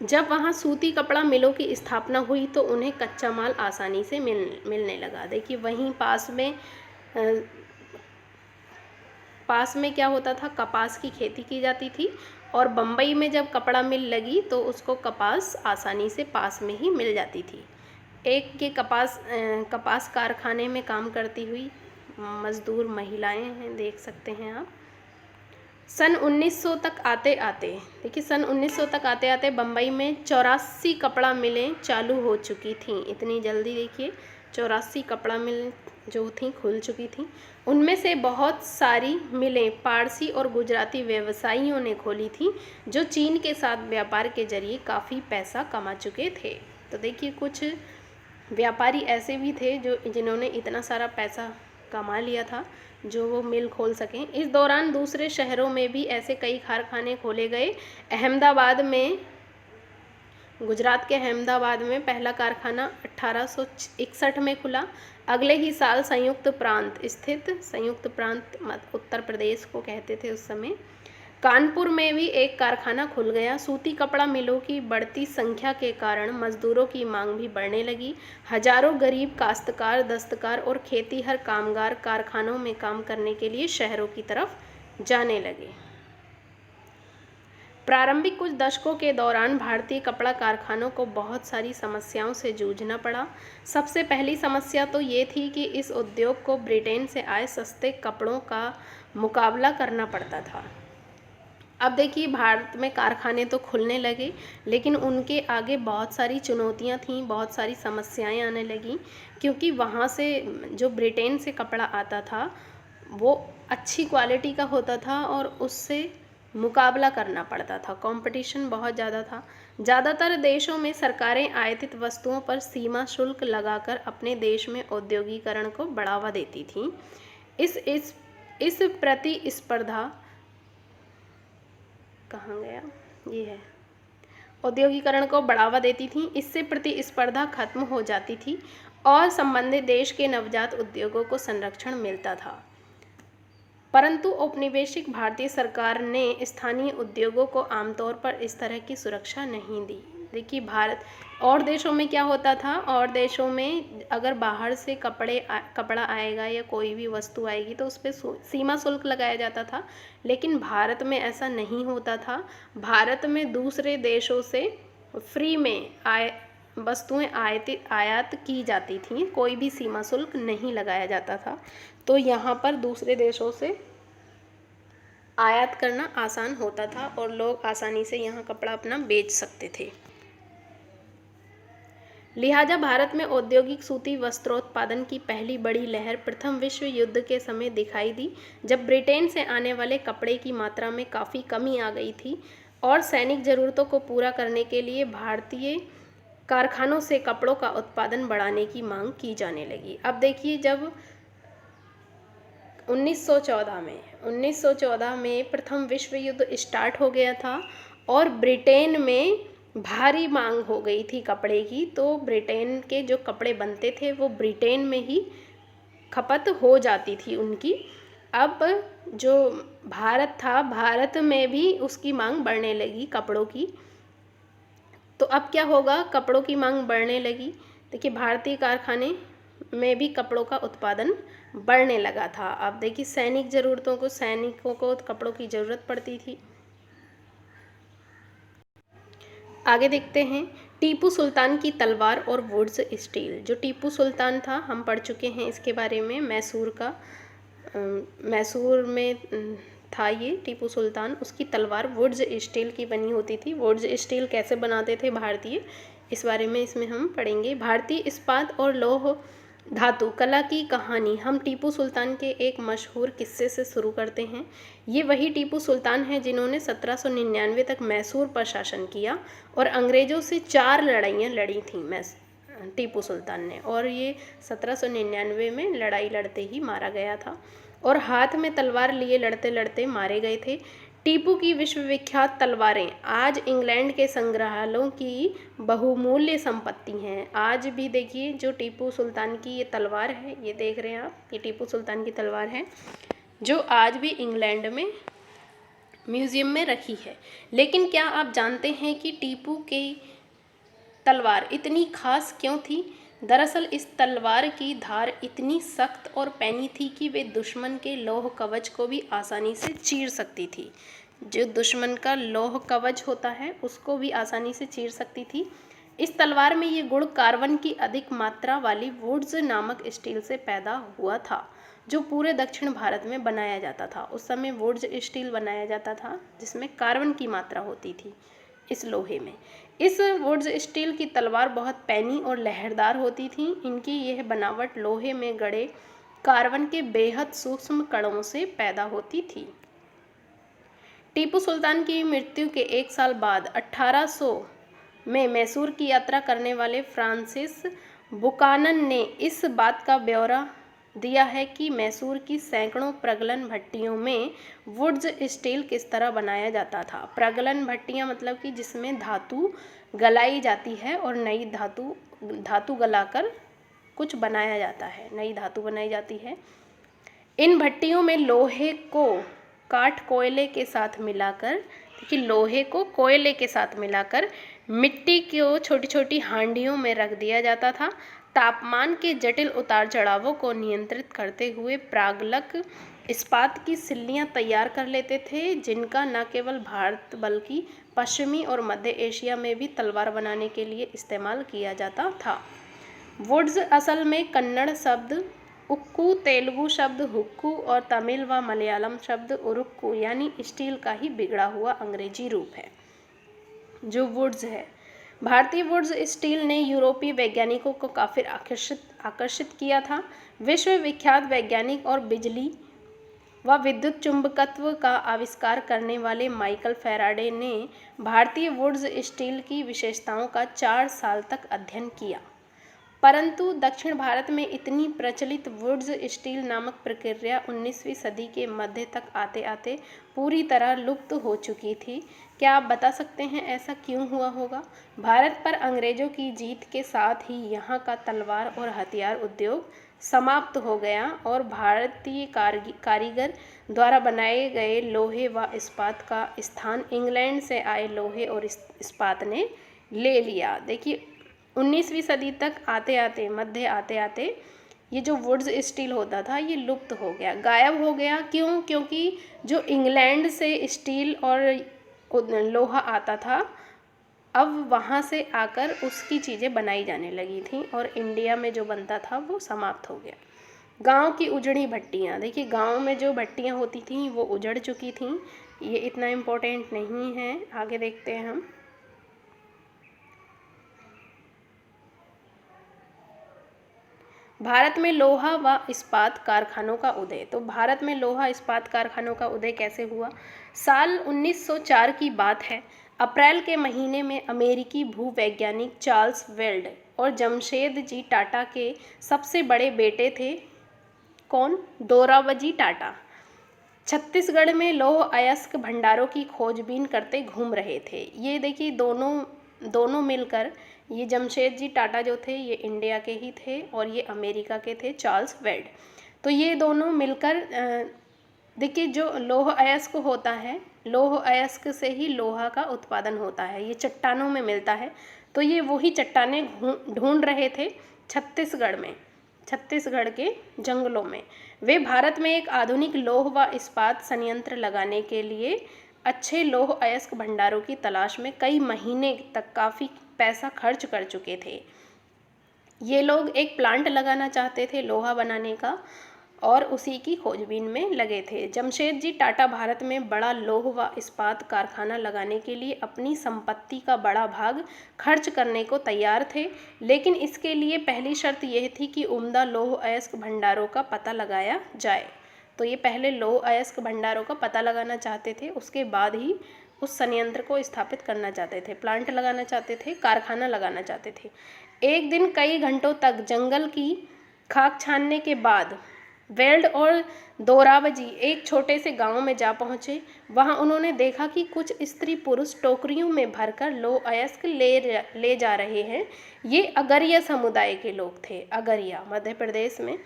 S1: जब वहाँ सूती कपड़ा मिलों की स्थापना हुई तो उन्हें कच्चा माल आसानी से मिलने लगा। देखिए वहीं पास में क्या होता था, कपास की खेती की जाती थी, और बम्बई में जब कपड़ा मिल लगी तो उसको कपास आसानी से पास में ही मिल जाती थी। एक के कपास कारखाने में काम करती हुई मजदूर महिलाएं हैं, देख सकते हैं आप। सन 1900 तक आते आते, देखिए सन 1900 तक आते आते बम्बई में 84 कपड़ा मिलें चालू हो चुकी थीं। इतनी जल्दी देखिए 84 कपड़ा मिल जो थी खुल चुकी थी। उनमें से बहुत सारी मिलें पारसी और गुजराती व्यवसायियों ने खोली थी, जो चीन के साथ व्यापार के जरिए काफ़ी पैसा कमा चुके थे। तो देखिए कुछ व्यापारी ऐसे भी थे जो जिन्होंने इतना सारा पैसा कमा लिया था जो वो मिल खोल सकें। इस दौरान दूसरे शहरों में भी ऐसे कई कारखाने खोले गए। अहमदाबाद में, गुजरात के अहमदाबाद में पहला कारखाना 1861 में खुला। अगले ही साल संयुक्त प्रांत स्थित, संयुक्त प्रांत उत्तर प्रदेश को कहते थे उस समय, कानपुर में भी एक कारखाना खुल गया। सूती कपड़ा मिलों की बढ़ती संख्या के कारण मजदूरों की मांग भी बढ़ने लगी। हजारों गरीब काश्तकार, दस्तकार और खेतीहर कामगार कारखानों में काम करने के लिए शहरों की तरफ जाने लगे। प्रारंभिक कुछ दशकों के दौरान भारतीय कपड़ा कारखानों को बहुत सारी समस्याओं से जूझना पड़ा। सबसे पहली समस्या तो ये थी कि इस उद्योग को ब्रिटेन से आए सस्ते कपड़ों का मुकाबला करना पड़ता था। अब देखिए भारत में कारखाने तो खुलने लगे, लेकिन उनके आगे बहुत सारी चुनौतियां थीं, बहुत सारी समस्याएं आने लगीं, क्योंकि वहाँ से जो ब्रिटेन से कपड़ा आता था वो अच्छी क्वालिटी का होता था और उससे मुकाबला करना पड़ता था, कंपटीशन बहुत ज़्यादा था। ज़्यादातर देशों में सरकारें आयातित वस्तुओं पर सीमा शुल्क लगाकर अपने देश में औद्योगिकरण को बढ़ावा देती थीं। इस प्रतिस्पर्धा, कहाँ गया ये है, औद्योगिकरण को बढ़ावा देती थी। इससे प्रतिस्पर्धा खत्म हो जाती थी और संबंधित देश के नवजात उद्योगों को संरक्षण मिलता था। परंतु औपनिवेशिक भारतीय सरकार ने स्थानीय उद्योगों को आमतौर पर इस तरह की सुरक्षा नहीं दी। देखिए भारत और देशों में क्या होता था, और देशों में अगर बाहर से कपड़ा आएगा या कोई भी वस्तु आएगी तो उस पर सीमा शुल्क लगाया जाता था, लेकिन भारत में ऐसा नहीं होता था। भारत में दूसरे देशों से फ्री में वस्तुएं आयात की जाती थीं, कोई भी सीमा शुल्क नहीं लगाया जाता था। तो यहाँ पर दूसरे देशों से आयात करना आसान होता था और लोग आसानी से यहाँ कपड़ा अपना बेच सकते थे। लिहाजा भारत में औद्योगिक सूती वस्त्रोत्पादन की पहली बड़ी लहर प्रथम विश्व युद्ध के समय दिखाई दी, जब ब्रिटेन से आने वाले कपड़े की मात्रा में काफ़ी कमी आ गई थी और सैनिक ज़रूरतों को पूरा करने के लिए भारतीय कारखानों से कपड़ों का उत्पादन बढ़ाने की मांग की जाने लगी। अब देखिए जब 1914 में प्रथम विश्व युद्ध स्टार्ट हो गया था और ब्रिटेन में भारी मांग हो गई थी कपड़े की, तो ब्रिटेन के जो कपड़े बनते थे वो ब्रिटेन में ही खपत हो जाती थी उनकी। अब जो भारत था, भारत में भी उसकी मांग बढ़ने लगी कपड़ों की। तो अब क्या होगा, कपड़ों की मांग बढ़ने लगी। देखिए भारतीय कारखाने में भी कपड़ों का उत्पादन बढ़ने लगा था। अब देखिए सैनिकों को कपड़ों की ज़रूरत पड़ती थी। आगे देखते हैं टीपू सुल्तान की तलवार और वुड्स स्टील। जो टीपू सुल्तान था हम पढ़ चुके हैं इसके बारे में, मैसूर में था ये टीपू सुल्तान। उसकी तलवार वुड्स स्टील की बनी होती थी। वुड्स स्टील कैसे बनाते थे भारतीय, इस बारे में इसमें हम पढ़ेंगे। भारतीय इस्पात और लौह धातु कला की कहानी हम टीपू सुल्तान के एक मशहूर किस्से से शुरू करते हैं। ये वही टीपू सुल्तान हैं जिन्होंने 1799 तक मैसूर पर शासन किया और अंग्रेज़ों से 4 लड़ाइयाँ लड़ी थीं टीपू सुल्तान ने, और ये 1799 में लड़ाई लड़ते ही मारा गया था और हाथ में तलवार लिए लड़ते लड़ते मारे गए थे। टीपू की विश्वविख्यात तलवारें आज इंग्लैंड के संग्रहालयों की बहुमूल्य संपत्ति हैं। आज भी देखिए जो टीपू सुल्तान की ये तलवार है, ये देख रहे हैं आप, ये टीपू सुल्तान की तलवार है जो आज भी इंग्लैंड में म्यूज़ियम में रखी है। लेकिन क्या आप जानते हैं कि टीपू की तलवार इतनी खास क्यों थी? दरअसल इस तलवार की धार इतनी सख्त और पैनी थी कि वे दुश्मन के लौह कवच को भी आसानी से चीर सकती थी। जो दुश्मन का लौह कवच होता है उसको भी आसानी से चीर सकती थी। इस तलवार में ये गुण कार्बन की अधिक मात्रा वाली वुड्स नामक स्टील से पैदा हुआ था, जो पूरे दक्षिण भारत में बनाया जाता था। उस समय वुड्स स्टील बनाया जाता था जिसमें कार्बन की मात्रा होती थी इस लोहे में। इस वुड्स स्टील की तलवार बहुत पैनी और लहरदार होती थी। इनकी यह बनावट लोहे में गड़े कार्बन के बेहद सूक्ष्म कणों से पैदा होती थी। टीपू सुल्तान की मृत्यु के 1 साल बाद 1800 में मैसूर की यात्रा करने वाले फ्रांसिस बुकानन ने इस बात का ब्यौरा दिया है कि मैसूर की सैकड़ों प्रगलन भट्टियों में वुड्स स्टील किस तरह बनाया जाता था। प्रगलन भट्टियां मतलब कि जिसमें धातु गलाई जाती है और नई धातु गलाकर कुछ बनाया जाता है, नई धातु बनाई जाती है। इन भट्टियों में लोहे को काठ कोयले के साथ मिलाकर, देखिए लोहे को कोयले के साथ मिलाकर मिट्टी को छोटी छोटी हांडियों में रख दिया जाता था। तापमान के जटिल उतार चढ़ावों को नियंत्रित करते हुए प्रागलक इस्पात की सिल्लियां तैयार कर लेते थे, जिनका न केवल भारत बल्कि पश्चिमी और मध्य एशिया में भी तलवार बनाने के लिए इस्तेमाल किया जाता था। वुड्स असल में कन्नड़ शब्द उक्कू, तेलुगु शब्द हुक्कू और तमिल व मलयालम शब्द उरुक्कू यानी स्टील का ही बिगड़ा हुआ अंग्रेजी रूप है जो वुड्स है। भारतीय वुड्स स्टील ने यूरोपीय वैज्ञानिकों को काफ़ी आकर्षित किया था। विश्व विख्यात वैज्ञानिक और बिजली व विद्युत चुंबकत्व का आविष्कार करने वाले माइकल फैराडे ने भारतीय वुड्स स्टील की विशेषताओं का 4 साल तक अध्ययन किया, परंतु दक्षिण भारत में इतनी प्रचलित वुड्स स्टील नामक प्रक्रिया 19वीं सदी के मध्य तक आते आते पूरी तरह लुप्त हो चुकी थी। क्या आप बता सकते हैं ऐसा क्यों हुआ होगा? भारत पर अंग्रेजों की जीत के साथ ही यहाँ का तलवार और हथियार उद्योग समाप्त हो गया और भारतीय कारीगर द्वारा बनाए गए लोहे व इस्पात का स्थान इंग्लैंड से आए लोहे और इस्पात ने ले लिया। देखिए 19वीं सदी तक मध्य आते आते ये जो वुड्स स्टील होता था ये लुप्त हो गया, गायब हो गया। क्यों? क्योंकि जो इंग्लैंड से स्टील और लोहा आता था अब वहाँ से आकर उसकी चीज़ें बनाई जाने लगी थी और इंडिया में जो बनता था वो समाप्त हो गया। गांव की उजड़ी भट्टियाँ, देखिए गांव में जो भट्टियाँ होती थीं वो उजड़ चुकी थीं। ये इतना इम्पोर्टेंट नहीं है, आगे देखते हैं हम। भारत में लोहा व इस्पात कारखानों का उदय। तो भारत में लोहा इस्पात कारखानों का उदय कैसे हुआ? साल 1904 की बात है। अप्रैल के महीने में अमेरिकी भूवैज्ञानिक चार्ल्स वेल्ड और जमशेद जी टाटा के सबसे बड़े बेटे थे, कौन? डोराबजी टाटा, छत्तीसगढ़ में लौह अयस्क भंडारों की खोजबीन करते घूम रहे थे। ये देखिए दोनों मिलकर, ये जमशेद जी टाटा जो थे ये इंडिया के ही थे और ये अमेरिका के थे चार्ल्स वेल्ड। तो ये दोनों मिलकर देखिए जो लौह अयस्क होता है, लौह अयस्क से ही लोहा का उत्पादन होता है, ये चट्टानों में मिलता है। तो ये वही चट्टानें ढूंढ रहे थे छत्तीसगढ़ के जंगलों में। वे भारत में एक आधुनिक लौह व इस्पात संयंत्र लगाने के लिए अच्छे लौह अयस्क भंडारों की तलाश में कई महीने तक काफ़ी पैसा खर्च कर चुके थे। ये लोग एक प्लांट लगाना चाहते थे लोहा बनाने का और उसी की खोजबीन में लगे थे। जमशेद जी टाटा भारत में बड़ा लौह व इस्पात कारखाना लगाने के लिए अपनी संपत्ति का बड़ा भाग खर्च करने को तैयार थे, लेकिन इसके लिए पहली शर्त यह थी कि उम्दा लौह अयस्क भंडारों का पता लगाया जाए। तो ये पहले लौह अयस्क भंडारों का पता लगाना चाहते थे, उसके बाद ही उस संयंत्र को स्थापित करना चाहते थे, प्लांट लगाना चाहते थे, कारखाना लगाना चाहते थे। एक दिन कई घंटों तक जंगल की खाक छानने के बाद वेल्ड और दोराबजी एक छोटे से गांव में जा पहुंचे। वहां उन्होंने देखा कि कुछ स्त्री पुरुष टोकरियों में भरकर लौह अयस्क ले जा रहे हैं। ये अगरिया समुदाय के लोग थे, अगरिया मध्य प्रदेश में।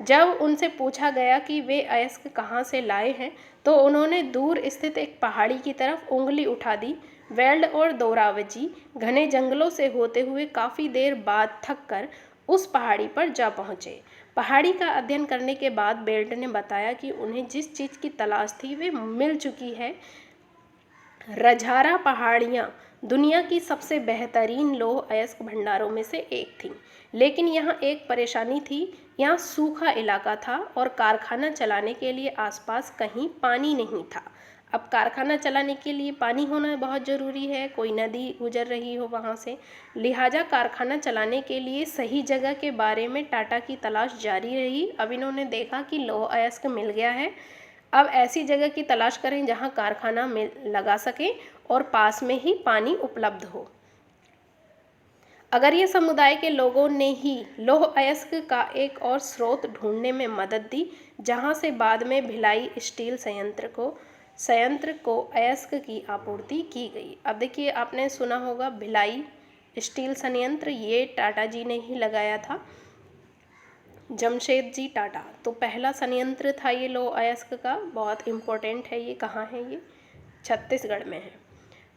S1: जब उनसे पूछा गया कि वे अयस्क कहाँ से लाए हैं तो उन्होंने दूर स्थित एक पहाड़ी की तरफ उंगली उठा दी। वेल्ड और दोराबजी घने जंगलों से होते हुए काफ़ी देर बाद थक कर उस पहाड़ी पर जा पहुँचे। पहाड़ी का अध्ययन करने के बाद बेल्ट ने बताया कि उन्हें जिस चीज़ की तलाश थी वे मिल चुकी है। रझारा पहाड़ियाँ दुनिया की सबसे बेहतरीन लौह अयस्क भंडारों में से एक थी। लेकिन यहाँ एक परेशानी थी, यहाँ सूखा इलाका था और कारखाना चलाने के लिए आसपास कहीं पानी नहीं था। अब कारखाना चलाने के लिए पानी होना बहुत ज़रूरी है, कोई नदी गुजर रही हो वहाँ से, लिहाजा कारखाना चलाने के लिए सही जगह के बारे में टाटा की तलाश जारी रही। अब इन्होंने देखा कि लौह अयस्क मिल गया है, अब ऐसी जगह की तलाश करें जहाँ कारखाना में लगा सकें और पास में ही पानी उपलब्ध हो। अगर ये समुदाय के लोगों ने ही लौह अयस्क का एक और स्रोत ढूंढने में मदद दी, जहाँ से बाद में भिलाई स्टील संयंत्र को अयस्क की आपूर्ति की गई। अब देखिए, आपने सुना होगा भिलाई स्टील संयंत्र, ये टाटा जी ने ही लगाया था, जमशेदजी टाटा। तो पहला संयंत्र था ये लौह अयस्क का, बहुत इम्पोर्टेंट है। ये कहाँ है? ये छत्तीसगढ़ में है।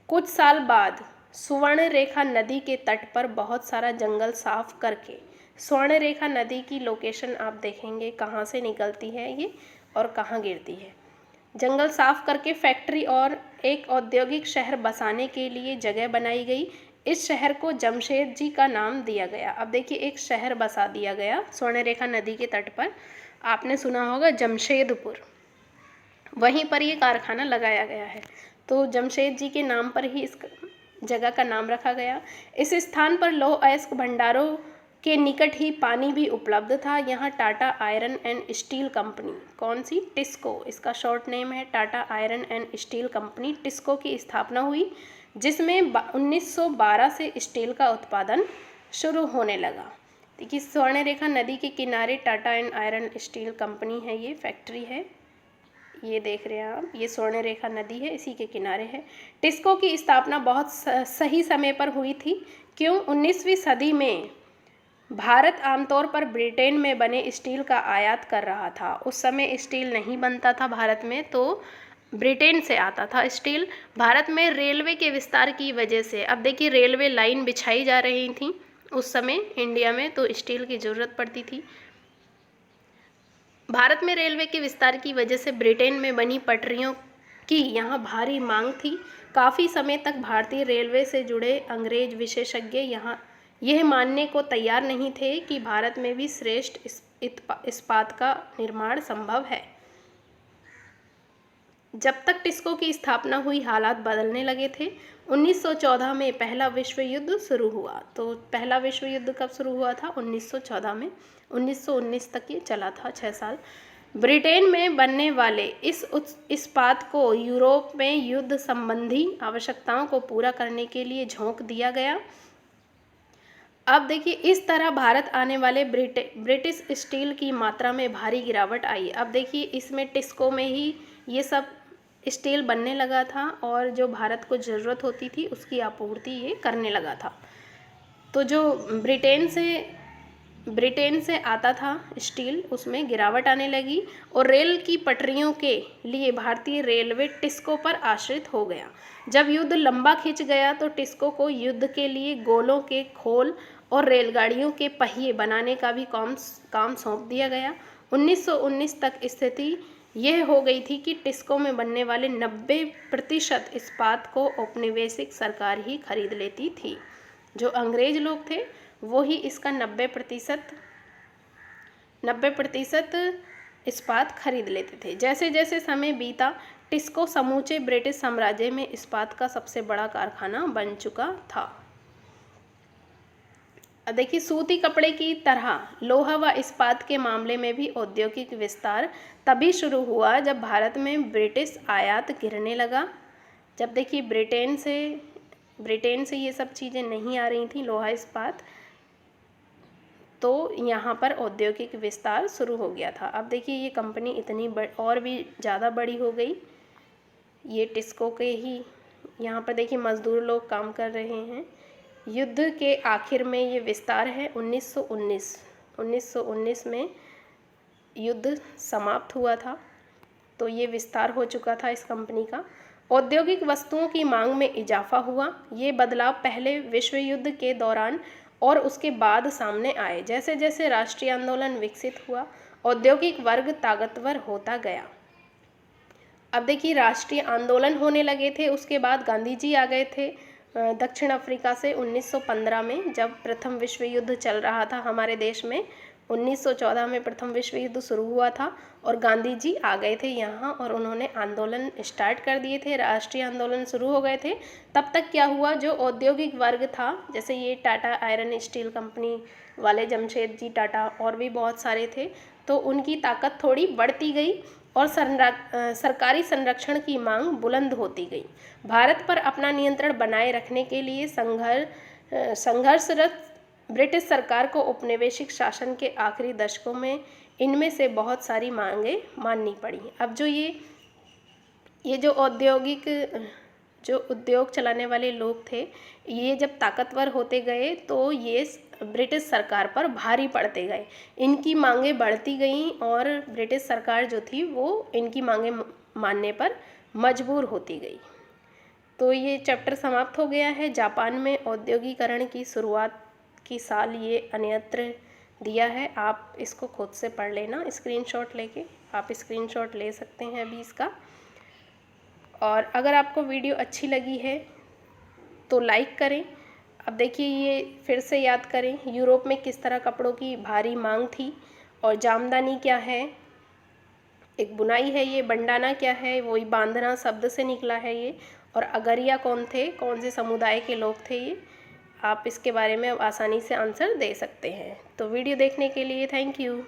S1: कुछ साल बाद स्वर्ण रेखा नदी के तट पर बहुत सारा जंगल साफ करके, स्वर्ण रेखा नदी की लोकेशन आप देखेंगे कहाँ से निकलती है ये और कहाँ गिरती है। जंगल साफ करके फैक्ट्री और एक औद्योगिक शहर बसाने के लिए जगह बनाई गई। इस शहर को जमशेद जी का नाम दिया गया। अब देखिए, एक शहर बसा दिया गया स्वर्ण रेखा नदी के तट पर, आपने सुना होगा जमशेदपुर, वहीं पर ये कारखाना लगाया गया है। तो जमशेद जी के नाम पर ही इस जगह का नाम रखा गया। इस स्थान पर लौह अयस्क भंडारों के निकट ही पानी भी उपलब्ध था। यहाँ Tata iron and steel company, कौन सी? टिस्को, इसका शॉर्ट नेम है Tata iron and steel company, TISCO की स्थापना हुई, जिसमें 1912 से स्टील का उत्पादन शुरू होने लगा। देखिए, स्वर्ण रेखा नदी के किनारे Tata and iron steel company है, ये फैक्ट्री है, ये देख रहे हैं आप, ये स्वर्ण रेखा नदी है, इसी के किनारे है। टिस्को की स्थापना बहुत सही समय पर हुई थी। क्यों? 19वीं सदी में भारत आमतौर पर ब्रिटेन में बने स्टील का आयात कर रहा था। उस समय स्टील नहीं बनता था भारत में, तो ब्रिटेन से आता था स्टील। भारत में रेलवे के विस्तार की वजह से, अब देखिए रेलवे लाइन बिछाई जा रही थी उस समय इंडिया में, तो स्टील की ज़रूरत पड़ती थी। भारत में रेलवे के विस्तार की वजह से ब्रिटेन में बनी पटरियों की यहाँ भारी मांग थी। काफ़ी समय तक भारतीय रेलवे से जुड़े अंग्रेज विशेषज्ञ यहाँ यह मानने को तैयार नहीं थे कि भारत में भी श्रेष्ठ इस्पात का निर्माण संभव है। जब तक टिस्को की स्थापना हुई, हालात बदलने लगे थे। 1914 में पहला विश्व युद्ध शुरू हुआ। तो पहला विश्व युद्ध कब शुरू हुआ था? 1914 में। 1919 तक ये चला था, 6 साल। ब्रिटेन में बनने वाले इस इस्पात को यूरोप में युद्ध संबंधी आवश्यकताओं को पूरा करने के लिए झोंक दिया गया। अब देखिए, इस तरह भारत आने वाले ब्रिटिश स्टील की मात्रा में भारी गिरावट आई। अब देखिए, इसमें टिस्को में ही ये सब स्टील बनने लगा था और जो भारत को ज़रूरत होती थी उसकी आपूर्ति ये करने लगा था। तो जो ब्रिटेन से आता था स्टील, उसमें गिरावट आने लगी और रेल की पटरियों के लिए भारतीय रेलवे टिस्को पर आश्रित हो गया। जब युद्ध लंबा खिंच गया तो टिस्को को युद्ध के लिए गोलों के खोल और रेलगाड़ियों के पहिए बनाने का भी काम सौंप दिया गया। 1919 तक स्थिति यह हो गई थी कि टिस्को में बनने वाले 90% इस्पात को औपनिवेशिक सरकार ही खरीद लेती थी। जो अंग्रेज लोग थे वो ही इसका 90% इस्पात खरीद लेते थे। जैसे जैसे समय बीता, टिस्को समूचे ब्रिटिश साम्राज्य में इस्पात का सबसे बड़ा कारखाना बन चुका था। देखिए, सूती कपड़े की तरह लोहा व इस्पात के मामले में भी औद्योगिक विस्तार तभी शुरू हुआ जब भारत में ब्रिटिश आयात गिरने लगा। जब देखिए ब्रिटेन से ये सब चीज़ें नहीं आ रही थी, लोहा इस्पात, तो यहाँ पर औद्योगिक विस्तार शुरू हो गया था। अब देखिए, ये कंपनी इतनी और भी ज़्यादा बड़ी हो गई। ये टिस्को के ही यहाँ पर देखिए मज़दूर लोग काम कर रहे हैं। युद्ध के आखिर में ये विस्तार है। 1919 में युद्ध समाप्त हुआ था, तो ये विस्तार हो चुका था इस कंपनी का। औद्योगिक वस्तुओं की मांग में इजाफा हुआ। ये बदलाव पहले विश्व युद्ध के दौरान और उसके बाद सामने आए। जैसे जैसे राष्ट्रीय आंदोलन विकसित हुआ, औद्योगिक वर्ग ताकतवर होता गया। अब देखिए, राष्ट्रीय आंदोलन होने लगे थे, उसके बाद गांधी जी आ गए थे, दक्षिण अफ्रीका से 1915 में, जब प्रथम विश्व युद्ध चल रहा था हमारे देश में। 1914 में प्रथम विश्व युद्ध शुरू हुआ था और गांधी जी आ गए थे यहाँ और उन्होंने आंदोलन स्टार्ट कर दिए थे, राष्ट्रीय आंदोलन शुरू हो गए थे। तब तक क्या हुआ, जो औद्योगिक वर्ग था, जैसे ये टाटा आयरन स्टील कंपनी वाले जमशेदजी टाटा और भी बहुत सारे थे, तो उनकी ताकत थोड़ी बढ़ती गई और सरकारी संरक्षण की मांग बुलंद होती गई। भारत पर अपना नियंत्रण बनाए रखने के लिए संघर्षरत ब्रिटिश सरकार को औपनिवेशिक शासन के आखिरी दशकों में इनमें से बहुत सारी मांगें माननी पड़ी। अब जो ये जो उद्योग चलाने वाले लोग थे, ये जब ताकतवर होते गए तो ये ब्रिटिश सरकार पर भारी पड़ते गए, इनकी मांगें बढ़ती गईं और ब्रिटिश सरकार जो थी वो इनकी मांगें मानने पर मजबूर होती गई। तो ये चैप्टर समाप्त हो गया है। जापान में औद्योगिकरण की शुरुआत की साल ये अन्यत्र दिया है, आप इसको खुद से पढ़ लेना स्क्रीनशॉट लेके, आप स्क्रीनशॉट ले सकते हैं अभी इसका। और अगर आपको वीडियो अच्छी लगी है तो लाइक करें। अब देखिए, ये फिर से याद करें, यूरोप में किस तरह कपड़ों की भारी मांग थी, और जामदानी क्या है, एक बुनाई है, ये बंडाना क्या है, वही बांधना शब्द से निकला है ये, और अगरिया कौन थे, कौन से समुदाय के लोग थे ये, आप इसके बारे में आसानी से आंसर दे सकते हैं। तो वीडियो देखने के लिए थैंक यू।